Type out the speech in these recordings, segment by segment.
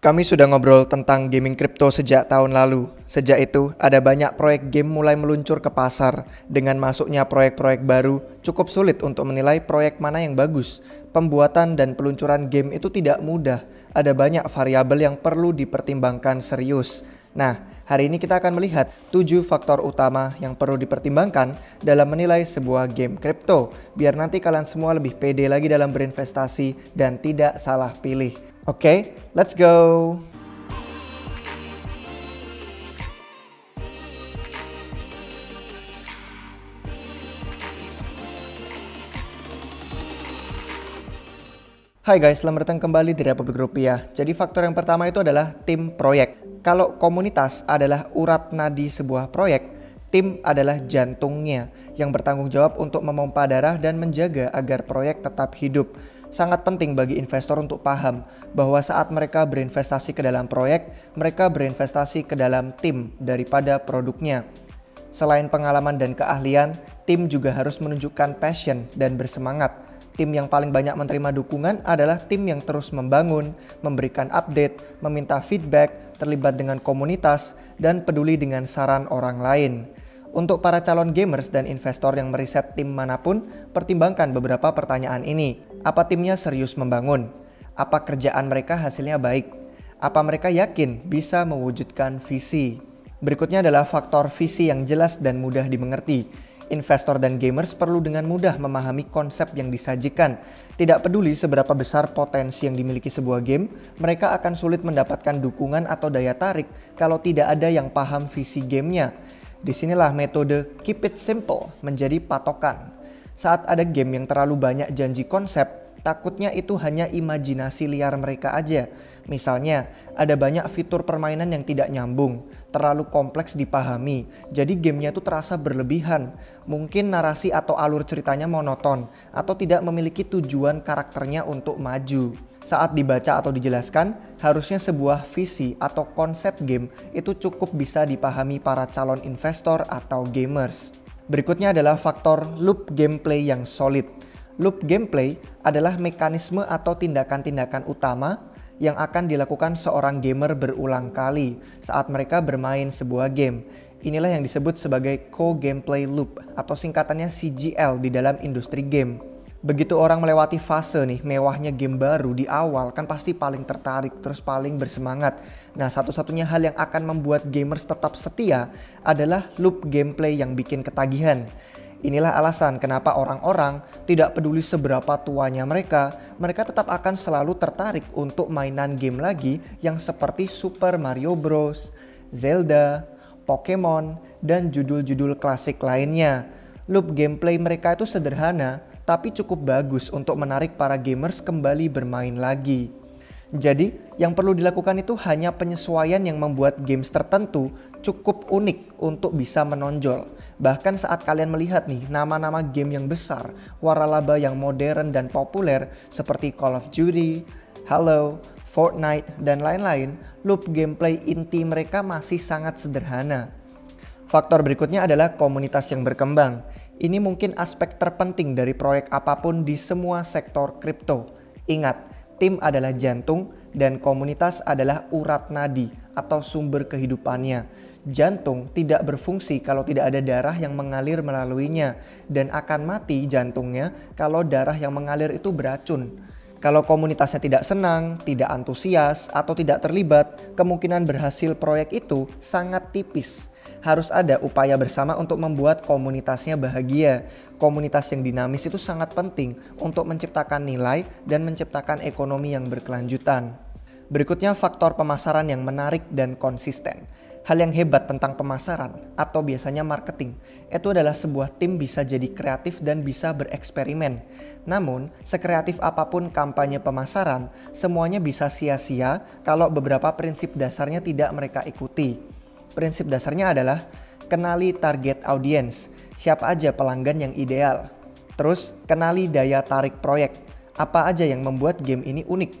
Kami sudah ngobrol tentang gaming kripto sejak tahun lalu. Sejak itu, ada banyak proyek game mulai meluncur ke pasar. Dengan masuknya proyek-proyek baru, cukup sulit untuk menilai proyek mana yang bagus. Pembuatan dan peluncuran game itu tidak mudah. Ada banyak variabel yang perlu dipertimbangkan serius. Nah, hari ini kita akan melihat 7 faktor utama yang perlu dipertimbangkan dalam menilai sebuah game kripto. Biar nanti kalian semua lebih pede lagi dalam berinvestasi dan tidak salah pilih. Oke, let's go! Hai guys, selamat datang kembali di Republik Rupiah. Jadi faktor yang pertama itu adalah tim proyek. Kalau komunitas adalah urat nadi sebuah proyek, tim adalah jantungnya yang bertanggung jawab untuk memompa darah dan menjaga agar proyek tetap hidup. Sangat penting bagi investor untuk paham bahwa saat mereka berinvestasi ke dalam proyek, mereka berinvestasi ke dalam tim daripada produknya. Selain pengalaman dan keahlian, tim juga harus menunjukkan passion dan bersemangat. Tim yang paling banyak menerima dukungan adalah tim yang terus membangun, memberikan update, meminta feedback, terlibat dengan komunitas, dan peduli dengan saran orang lain. Untuk para calon gamers dan investor yang meriset tim manapun, pertimbangkan beberapa pertanyaan ini. Apa timnya serius membangun? Apa kerjaan mereka hasilnya baik? Apa mereka yakin bisa mewujudkan visi? Berikutnya adalah faktor visi yang jelas dan mudah dimengerti. Investor dan gamers perlu dengan mudah memahami konsep yang disajikan. Tidak peduli seberapa besar potensi yang dimiliki sebuah game, mereka akan sulit mendapatkan dukungan atau daya tarik kalau tidak ada yang paham visi gamenya. Disinilah metode keep it simple menjadi patokan. Saat ada game yang terlalu banyak janji konsep, takutnya itu hanya imajinasi liar mereka aja. Misalnya, ada banyak fitur permainan yang tidak nyambung, terlalu kompleks dipahami, jadi gamenya itu terasa berlebihan. Mungkin narasi atau alur ceritanya monoton, atau tidak memiliki tujuan karakternya untuk maju. Saat dibaca atau dijelaskan, harusnya sebuah visi atau konsep game itu cukup bisa dipahami para calon investor atau gamers. Berikutnya adalah faktor loop gameplay yang solid. Loop gameplay adalah mekanisme atau tindakan-tindakan utama yang akan dilakukan seorang gamer berulang kali saat mereka bermain sebuah game. Inilah yang disebut sebagai co-gameplay loop atau singkatannya CGL di dalam industri game. Begitu orang melewati fase nih mewahnya game baru di awal kan pasti paling tertarik terus paling bersemangat. Nah, satu-satunya hal yang akan membuat gamers tetap setia adalah loop gameplay yang bikin ketagihan. Inilah alasan kenapa orang-orang tidak peduli seberapa tuanya mereka tetap akan selalu tertarik untuk mainan game lagi yang seperti Super Mario Bros, Zelda, Pokemon, dan judul-judul klasik lainnya. Loop gameplay mereka itu sederhana, tapi cukup bagus untuk menarik para gamers kembali bermain lagi. Jadi, yang perlu dilakukan itu hanya penyesuaian yang membuat games tertentu cukup unik untuk bisa menonjol. Bahkan saat kalian melihat nih nama-nama game yang besar, waralaba yang modern dan populer seperti Call of Duty, Halo, Fortnite, dan lain-lain, loop gameplay inti mereka masih sangat sederhana. Faktor berikutnya adalah komunitas yang berkembang. Ini mungkin aspek terpenting dari proyek apapun di semua sektor kripto. Ingat, tim adalah jantung dan komunitas adalah urat nadi atau sumber kehidupannya. Jantung tidak berfungsi kalau tidak ada darah yang mengalir melaluinya dan akan mati jantungnya kalau darah yang mengalir itu beracun. Kalau komunitasnya tidak senang, tidak antusias, atau tidak terlibat, kemungkinan berhasil proyek itu sangat tipis. Harus ada upaya bersama untuk membuat komunitasnya bahagia. Komunitas yang dinamis itu sangat penting untuk menciptakan nilai dan menciptakan ekonomi yang berkelanjutan. Berikutnya faktor pemasaran yang menarik dan konsisten. Hal yang hebat tentang pemasaran atau biasanya marketing itu adalah sebuah tim bisa jadi kreatif dan bisa bereksperimen. Namun, sekreatif apapun kampanye pemasaran, semuanya bisa sia-sia kalau beberapa prinsip dasarnya tidak mereka ikuti. Prinsip dasarnya adalah kenali target audience, siapa aja pelanggan yang ideal. Terus, kenali daya tarik proyek, apa aja yang membuat game ini unik.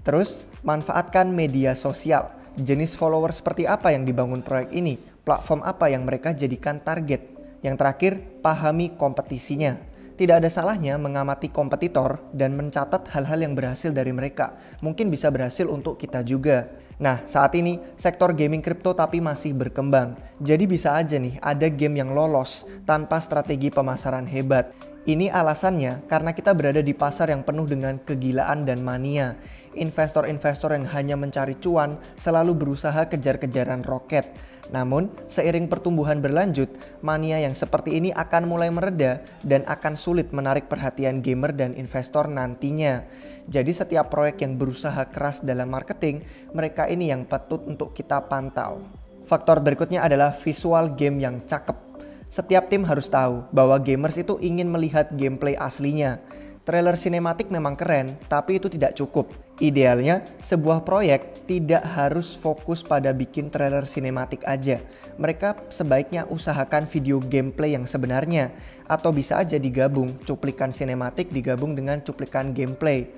Terus, manfaatkan media sosial. Jenis follower seperti apa yang dibangun proyek ini? Platform apa yang mereka jadikan target? Yang terakhir, pahami kompetisinya. Tidak ada salahnya mengamati kompetitor dan mencatat hal-hal yang berhasil dari mereka. Mungkin bisa berhasil untuk kita juga. Nah, saat ini sektor gaming kripto tapi masih berkembang. Jadi bisa aja nih ada game yang lolos tanpa strategi pemasaran hebat. Ini alasannya karena kita berada di pasar yang penuh dengan kegilaan dan mania. Investor-investor yang hanya mencari cuan selalu berusaha kejar-kejaran roket. Namun, seiring pertumbuhan berlanjut, mania yang seperti ini akan mulai mereda dan akan sulit menarik perhatian gamer dan investor nantinya. Jadi setiap proyek yang berusaha keras dalam marketing, mereka ini yang patut untuk kita pantau. Faktor berikutnya adalah visual game yang cakep. Setiap tim harus tahu bahwa gamers itu ingin melihat gameplay aslinya. Trailer sinematik memang keren, tapi itu tidak cukup. Idealnya, sebuah proyek tidak harus fokus pada bikin trailer sinematik aja. Mereka sebaiknya usahakan video gameplay yang sebenarnya. Atau bisa aja digabung, cuplikan sinematik digabung dengan cuplikan gameplay.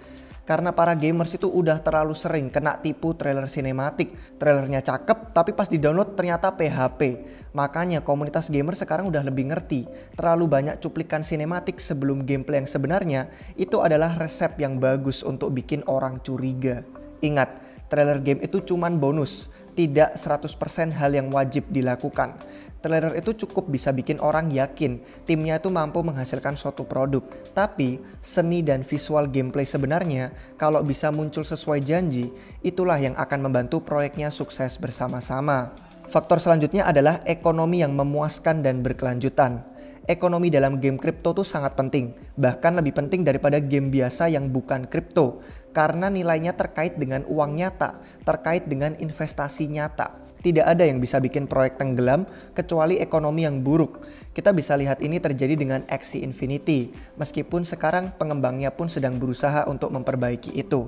Karena para gamers itu udah terlalu sering kena tipu trailer sinematik. Trailernya cakep, tapi pas di-download ternyata PHP. Makanya komunitas gamer sekarang udah lebih ngerti. Terlalu banyak cuplikan sinematik sebelum gameplay yang sebenarnya, itu adalah resep yang bagus untuk bikin orang curiga. Ingat, trailer game itu cuman bonus, tidak 100% hal yang wajib dilakukan. Trailer itu cukup bisa bikin orang yakin timnya itu mampu menghasilkan suatu produk. Tapi seni dan visual gameplay sebenarnya kalau bisa muncul sesuai janji, itulah yang akan membantu proyeknya sukses bersama-sama. Faktor selanjutnya adalah ekonomi yang memuaskan dan berkelanjutan. Ekonomi dalam game kripto tuh sangat penting, bahkan lebih penting daripada game biasa yang bukan kripto, karena nilainya terkait dengan uang nyata, terkait dengan investasi nyata. Tidak ada yang bisa bikin proyek tenggelam kecuali ekonomi yang buruk. Kita bisa lihat ini terjadi dengan Axie Infinity, meskipun sekarang pengembangnya pun sedang berusaha untuk memperbaiki itu.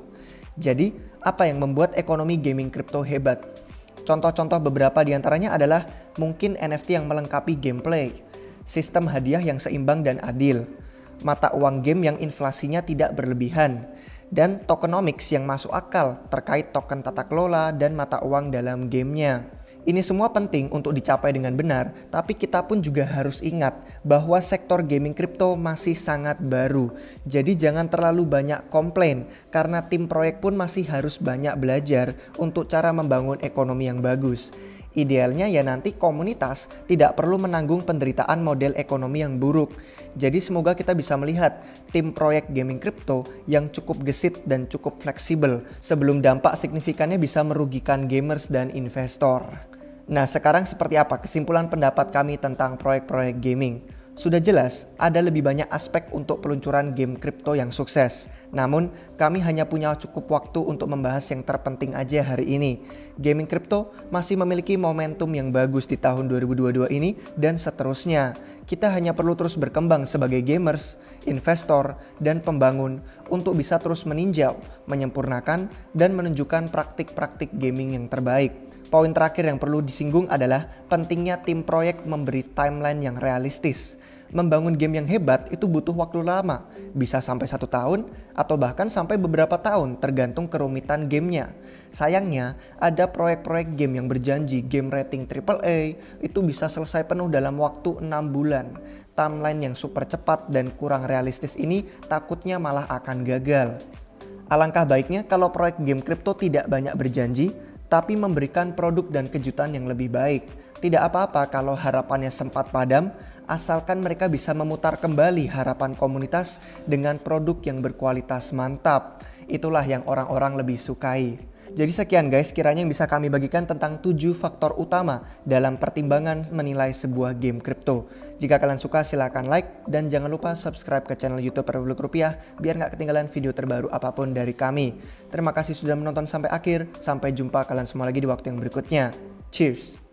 Jadi, apa yang membuat ekonomi gaming kripto hebat? Contoh-contoh beberapa diantaranya adalah mungkin NFT yang melengkapi gameplay, sistem hadiah yang seimbang dan adil, mata uang game yang inflasinya tidak berlebihan, dan tokenomics yang masuk akal terkait token tata kelola dan mata uang dalam gamenya. Ini semua penting untuk dicapai dengan benar, tapi kita pun juga harus ingat bahwa sektor gaming kripto masih sangat baru. Jadi jangan terlalu banyak komplain, karena tim proyek pun masih harus banyak belajar untuk cara membangun ekonomi yang bagus. Idealnya ya nanti komunitas tidak perlu menanggung penderitaan model ekonomi yang buruk. Jadi semoga kita bisa melihat tim proyek gaming kripto yang cukup gesit dan cukup fleksibel sebelum dampak signifikannya bisa merugikan gamers dan investor. Nah, sekarang seperti apa kesimpulan pendapat kami tentang proyek-proyek gaming? Sudah jelas, ada lebih banyak aspek untuk peluncuran game kripto yang sukses. Namun, kami hanya punya cukup waktu untuk membahas yang terpenting aja hari ini. Gaming kripto masih memiliki momentum yang bagus di tahun 2022 ini dan seterusnya. Kita hanya perlu terus berkembang sebagai gamers, investor, dan pembangun untuk bisa terus meninjau, menyempurnakan, dan menunjukkan praktik-praktik gaming yang terbaik. Poin terakhir yang perlu disinggung adalah pentingnya tim proyek memberi timeline yang realistis. Membangun game yang hebat itu butuh waktu lama, bisa sampai 1 tahun atau bahkan sampai beberapa tahun tergantung kerumitan gamenya. Sayangnya, ada proyek-proyek game yang berjanji game rating AAA itu bisa selesai penuh dalam waktu 6 bulan. Timeline yang super cepat dan kurang realistis ini takutnya malah akan gagal. Alangkah baiknya kalau proyek game kripto tidak banyak berjanji, tapi memberikan produk dan kejutan yang lebih baik. Tidak apa-apa kalau harapannya sempat padam, asalkan mereka bisa memutar kembali harapan komunitas dengan produk yang berkualitas mantap. Itulah yang orang-orang lebih sukai. Jadi sekian guys, kiranya yang bisa kami bagikan tentang 7 faktor utama dalam pertimbangan menilai sebuah game kripto. Jika kalian suka silahkan like dan jangan lupa subscribe ke channel YouTube Republik Rupiah biar nggak ketinggalan video terbaru apapun dari kami. Terima kasih sudah menonton sampai akhir, sampai jumpa kalian semua lagi di waktu yang berikutnya. Cheers!